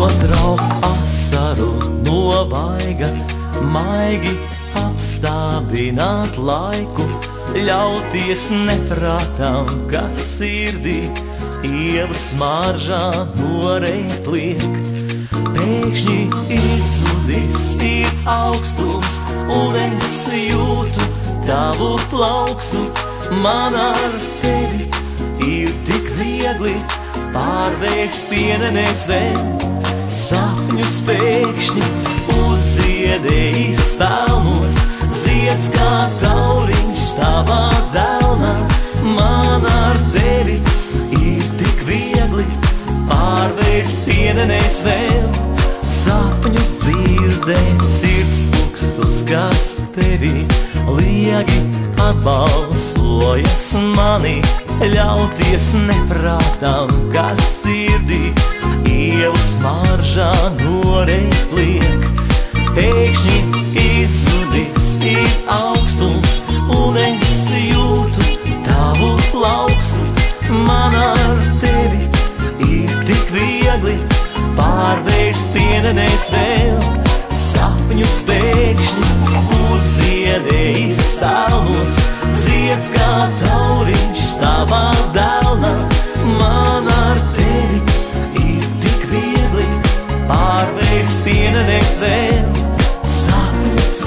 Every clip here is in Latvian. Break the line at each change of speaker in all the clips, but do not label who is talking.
notrauk asaru no vaiga, maigi apstādināt laiku, ļauties neprātām, kas sirdī ieva smaržā norēt liek. Pēkšņi izzudis ir augstums, un es jūtu tavu plauksmu. Man ar tevi ir tik viegli pārvērst pienenes vēl. Sapņus pēkšņi uzziedējis stāvos, zieds kā tauriņš tavā delnā. Man ar tevi ir tik viegli pārvērst pienenes vēl. Sapņus dzirdēt, sirds pukstus, kas tevi liegi atbalsojas mani, ļauties neprātām, kas sirdī ielu smaržā norēt liek. Pēkšņi izzudis ir augstums, un es jūtu tavu plauksmu. Man ar tevi ir tik viegli pārvērst pienenes vēl. Sapņus pēkšņi uzziedējis stāvos, zieds kā tauriņš tavā delnā. Man ar tevi ir tik viegli pārvērst pienenes vēl. Sapņus.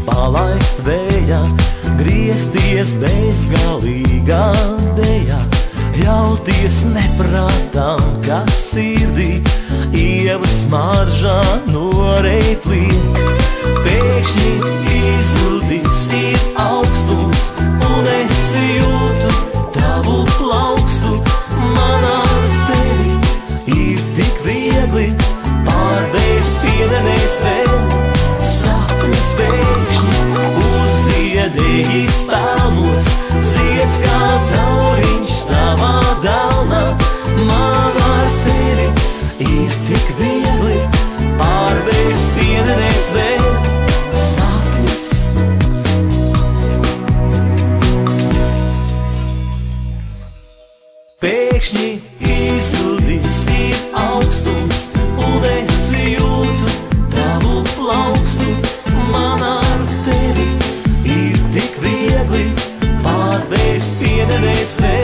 Palaist vējā, griezties bezgalīgā dejā, ļauties neprātām, kas sirdī ieva smaržā norēt liek. Pēkšņi izzudis ir augstums, un es jūtu tavu plaukstu. Man ar tevi ir tik viegli pārvērst pienenes vēl. Sapņus pēkšņi uzziedējis pelnos, zieds kā tauriņš tavā delnā. Man ar tevi ir tik viegli pārvērst pienenes vēl. Sapņus. Pēkšņi izzudis ir augstums, un es jūtu tavu plaukstu. Man ar tevi ir tik viegli pārvērst pienenes vēl.